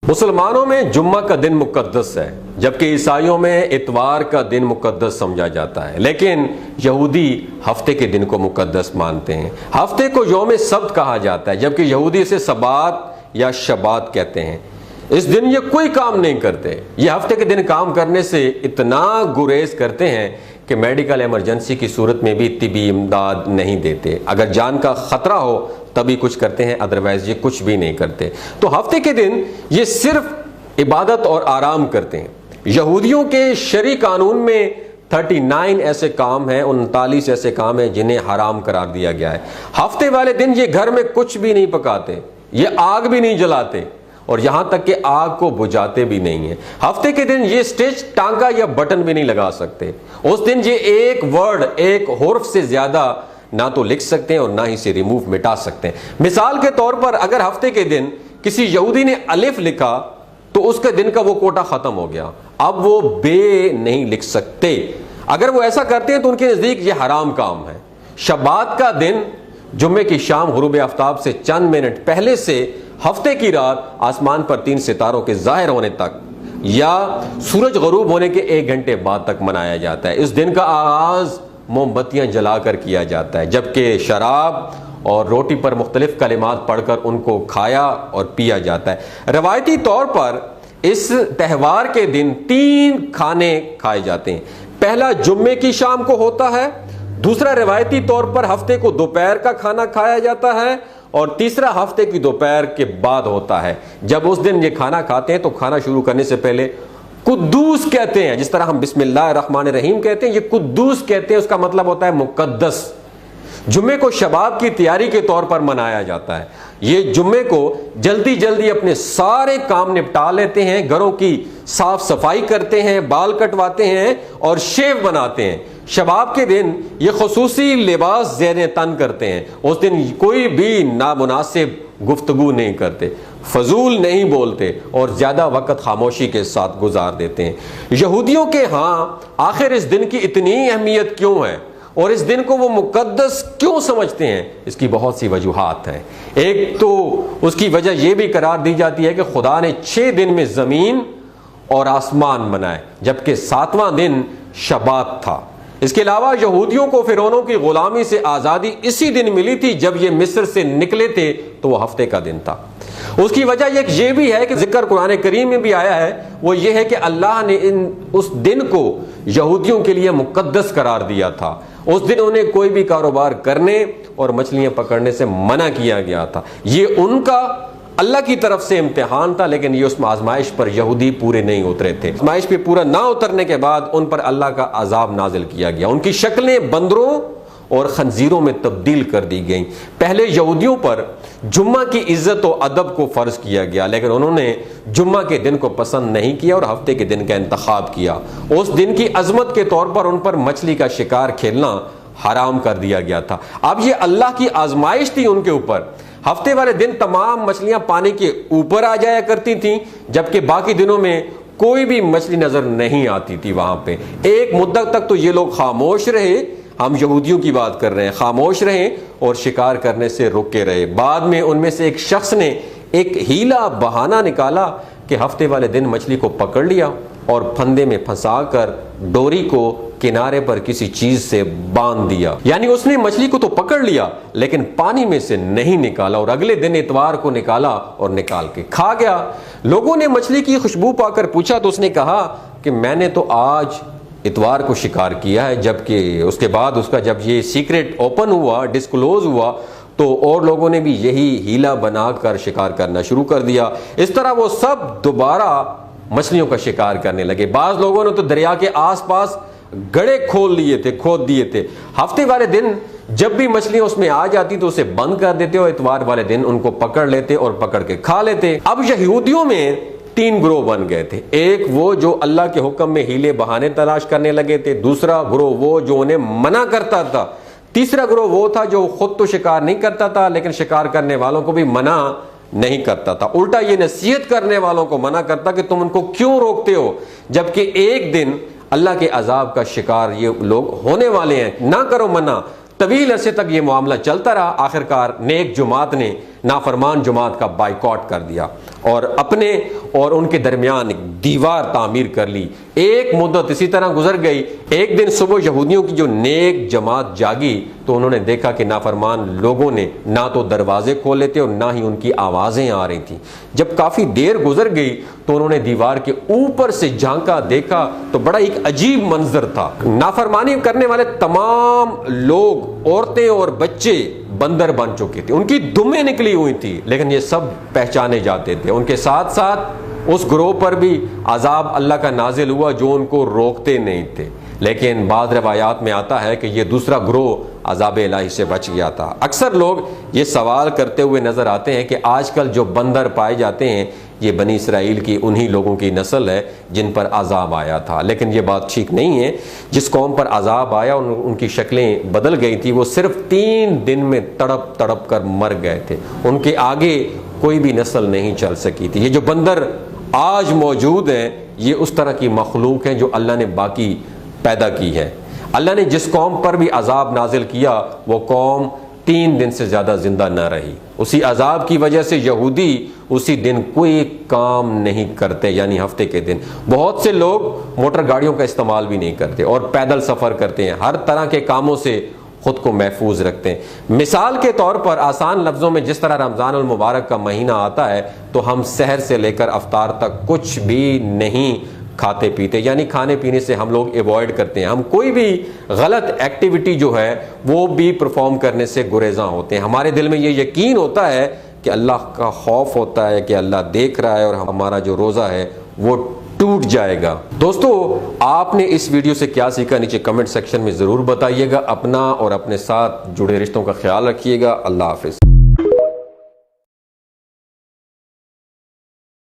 مسلمانوں میں جمعہ کا دن مقدس ہے، جبکہ عیسائیوں میں اتوار کا دن مقدس سمجھا جاتا ہے، لیکن یہودی ہفتے کے دن کو مقدس مانتے ہیں۔ ہفتے کو یوم سبت کہا جاتا ہے، جبکہ یہودی اسے سبات یا شبات کہتے ہیں۔ اس دن یہ کوئی کام نہیں کرتے۔ یہ ہفتے کے دن کام کرنے سے اتنا گریز کرتے ہیں کہ میڈیکل ایمرجنسی کی صورت میں بھی طبی امداد نہیں دیتے۔ اگر جان کا خطرہ ہو تبھی کچھ کرتے ہیں، ادروائز یہ کچھ بھی نہیں کرتے۔ تو ہفتے کے دن یہ صرف عبادت اور آرام کرتے ہیں۔ یہودیوں کے شرعی قانون میں 39 ایسے کام ہیں، 39 ایسے کام ہیں جنہیں حرام قرار دیا گیا ہے۔ ہفتے والے دن یہ گھر میں کچھ بھی نہیں پکاتے، یہ آگ بھی نہیں جلاتے، اور یہاں تک کہ آگ کو بجھاتے بھی نہیں ہیں۔ ہفتے کے دن یہ سٹچ، ٹانکا یا بٹن بھی نہیں لگا سکتے۔ اس دن یہ ایک ورڈ، ایک حرف سے زیادہ نہ تو لکھ سکتے ہیں اور نہ ہی سے ریموو مٹا سکتے ہیں۔ مثال کے طور پر اگر ہفتے کے دن کسی یہودی نے الف لکھا تو اس کے دن کا وہ کوٹا ختم ہو گیا، اب وہ بے نہیں لکھ سکتے۔ اگر وہ ایسا کرتے ہیں تو ان کے نزدیک یہ حرام کام ہے۔ شبات کا دن جمعے کی شام غروب آفتاب سے چند منٹ پہلے سے ہفتے کی رات آسمان پر 3 ستاروں کے ظاہر ہونے تک یا سورج غروب ہونے کے 1 گھنٹے بعد تک منایا جاتا ہے۔ اس دن کا آغاز موم بتیاں جلا کر کیا جاتا ہے، جبکہ شراب اور روٹی پر مختلف کلمات پڑھ کر ان کو کھایا اور پیا جاتا ہے۔ روایتی طور پر اس تہوار کے دن 3 کھانے کھائے جاتے ہیں۔ پہلا جمعے کی شام کو ہوتا ہے، دوسرا روایتی طور پر ہفتے کو دوپہر کا کھانا کھایا جاتا ہے، اور تیسرا ہفتے کی دوپہر کے بعد ہوتا ہے۔ جب اس دن یہ کھانا کھاتے ہیں تو کھانا شروع کرنے سے پہلے قدوس کہتے ہیں، جس طرح ہم بسم اللہ الرحمن الرحیم کہتے ہیں، یہ قدوس کہتے ہیں، اس کا مطلب ہوتا ہے مقدس۔ جمعے کو شباب کی تیاری کے طور پر منایا جاتا ہے۔ یہ جمعے کو جلدی جلدی اپنے سارے کام نپٹا لیتے ہیں، گھروں کی صاف صفائی کرتے ہیں، بال کٹواتے ہیں اور شیو بناتے ہیں۔ شباب کے دن یہ خصوصی لباس زیر تن کرتے ہیں۔ اس دن کوئی بھی نامناسب گفتگو نہیں کرتے، فضول نہیں بولتے اور زیادہ وقت خاموشی کے ساتھ گزار دیتے ہیں۔ یہودیوں کے ہاں آخر اس دن کی اتنی اہمیت کیوں ہے اور اس دن کو وہ مقدس کیوں سمجھتے ہیں؟ اس کی بہت سی وجوہات ہیں۔ ایک تو اس کی وجہ یہ بھی قرار دی جاتی ہے کہ خدا نے 6 دن میں زمین اور آسمان بنائے، جبکہ 7واں دن شبات تھا۔ اس کے علاوہ یہودیوں کو فرعونوں کی غلامی سے آزادی اسی دن ملی تھی جب یہ مصر سے نکلے تھے، تو وہ ہفتے کا دن تھا۔ اس کی وجہ یہ بھی ہے کہ ذکر قرآن کریم میں بھی آیا ہے، وہ یہ ہے کہ اللہ نے اس دن کو یہودیوں کے لیے مقدس قرار دیا تھا۔ اس دن انہیں کوئی بھی کاروبار کرنے اور مچھلیاں پکڑنے سے منع کیا گیا تھا۔ یہ ان کا اللہ کی طرف سے امتحان تھا، لیکن یہ اس آزمائش پر یہودی پورے نہیں اترے تھے۔ آزمائش پہ پورا نہ اترنے کے بعد ان پر اللہ کا عذاب نازل کیا گیا، ان کی شکلیں بندروں اور خنزیروں میں تبدیل کر دی گئیں۔ پہلے یہودیوں پر جمعہ کی عزت و ادب کو فرض کیا گیا، لیکن انہوں نے جمعہ کے دن کو پسند نہیں کیا اور ہفتے کے دن کا انتخاب کیا۔ اس دن کی عظمت کے طور پر ان پر مچھلی کا شکار کھیلنا حرام کر دیا گیا تھا۔ اب یہ اللہ کی آزمائش تھی ان کے اوپر۔ ہفتے والے دن تمام مچھلیاں پانی کے اوپر آ جایا کرتی تھیں، جبکہ باقی دنوں میں کوئی بھی مچھلی نظر نہیں آتی تھی وہاں پہ۔ ایک مدت تک تو یہ لوگ خاموش رہے، ہم یہودیوں کی بات کر رہے ہیں، خاموش رہے اور شکار کرنے سے رکے رہے۔ بعد میں ان میں سے ایک شخص نے ایک ہیلا بہانہ نکالا کہ ہفتے والے دن مچھلی کو پکڑ لیا اور پھندے میں پھنسا کر ڈوری کو کنارے پر کسی چیز سے باندھ دیا۔ یعنی اس نے مچھلی کو تو پکڑ لیا لیکن پانی میں سے نہیں نکالا، اور اگلے دن اتوار کو نکالا اور نکال کے کھا گیا۔ لوگوں نے مچھلی کی خوشبو پا کر پوچھا تو اس نے کہا کہ میں نے تو آج اتوار کو شکار کیا ہے، جبکہ اس کے بعد اس کا جب یہ سیکرٹ اوپن ہوا، ڈسکلوز ہوا، تو اور لوگوں نے بھی یہی ہیلا بنا کر شکار کرنا شروع کر دیا۔ اس طرح وہ سب دوبارہ مچھلیوں کا شکار کرنے لگے۔ بعض لوگوں نے تو دریا کے آس پاس گڑھے کھود دیے تھے۔ ہفتے والے دن جب بھی مچھلیاں اس میں آ جاتی تو اسے بند کر دیتے اور اتوار والے دن ان کو پکڑ لیتے اور پکڑ کے کھا لیتے۔ اب یہودیوں میں 3 گروہ بن گئے تھے۔ ایک وہ جو اللہ کے حکم میں ہیلے بہانے تلاش کرنے لگے تھے، دوسرا گروہ وہ جو انہیں منع کرتا تھا، تیسرا گروہ وہ تھا جو خود تو شکار نہیں کرتا تھا لیکن شکار کرنے والوں کو بھی منع نہیں کرتا تھا، الٹا یہ نصیحت کرنے والوں کو منع کرتا کہ تم ان کو کیوں روکتے ہو، جبکہ ایک دن اللہ کے عذاب کا شکار یہ لوگ ہونے والے ہیں۔ نہ کرو منع۔ طویل عرصے تک یہ معاملہ چلتا رہا، آخرکار نیک جماعت نے نافرمان جماعت کا بائیکاٹ کر دیا اور اپنے اور ان کے درمیان ایک دیوار تعمیر کر لی۔ ایک مدت اسی طرح گزر گئی۔ ایک دن صبح یہودیوں کی جو نیک جماعت جاگی تو انہوں نے دیکھا کہ نافرمان لوگوں نے نہ تو دروازے کھولے تھے اور نہ ہی ان کی آوازیں آ رہی تھیں۔ جب کافی دیر گزر گئی تو انہوں نے دیوار کے اوپر سے جھانکا، دیکھا تو بڑا ایک عجیب منظر تھا۔ نافرمانی کرنے والے تمام لوگ، عورتیں اور بچے بندر بن چکے تھے، ان کی دمیں نکلی ہوئی تھی، لیکن یہ سب پہچانے جاتے تھے۔ ان کے ساتھ ساتھ اس گروہ پر بھی عذاب اللہ کا نازل ہوا جو ان کو روکتے نہیں تھے، لیکن بعض روایات میں آتا ہے کہ یہ دوسرا گروہ عذاب الہی سے بچ گیا تھا۔ اکثر لوگ یہ سوال کرتے ہوئے نظر آتے ہیں کہ آج کل جو بندر پائے جاتے ہیں یہ بنی اسرائیل کی انہی لوگوں کی نسل ہے جن پر عذاب آیا تھا، لیکن یہ بات ٹھیک نہیں ہے۔ جس قوم پر عذاب آیا ان کی شکلیں بدل گئی تھی، وہ صرف 3 دن میں تڑپ تڑپ کر مر گئے تھے، ان کے آگے کوئی بھی نسل نہیں چل سکی تھی۔ یہ جو بندر آج موجود ہیں یہ اس طرح کی مخلوق ہیں جو اللہ نے باقی پیدا کی ہے۔ اللہ نے جس قوم پر بھی عذاب نازل کیا وہ قوم 3 دن سے زیادہ زندہ نہ رہی۔ اسی عذاب کی وجہ سے یہودی اسی دن کوئی کام نہیں کرتے، یعنی ہفتے کے دن۔ بہت سے لوگ موٹر گاڑیوں کا استعمال بھی نہیں کرتے اور پیدل سفر کرتے ہیں، ہر طرح کے کاموں سے خود کو محفوظ رکھتے ہیں۔ مثال کے طور پر آسان لفظوں میں جس طرح رمضان المبارک کا مہینہ آتا ہے تو ہم سحر سے لے کر افطار تک کچھ بھی نہیں کھاتے پیتے، یعنی کھانے پینے سے ہم لوگ ایوائڈ کرتے ہیں، ہم کوئی بھی غلط ایکٹیویٹی جو ہے وہ بھی پرفارم کرنے سے گریزاں ہوتے ہیں۔ ہمارے دل میں یہ یقین ہوتا ہے کہ اللہ کا خوف ہوتا ہے کہ اللہ دیکھ رہا ہے اور ہمارا جو روزہ ہے وہ ٹوٹ جائے گا۔ دوستو، آپ نے اس ویڈیو سے کیا سیکھا نیچے کمنٹ سیکشن میں ضرور بتائیے گا۔ اپنا اور اپنے ساتھ جڑے رشتوں کا خیال رکھیے گا۔ اللہ حافظ۔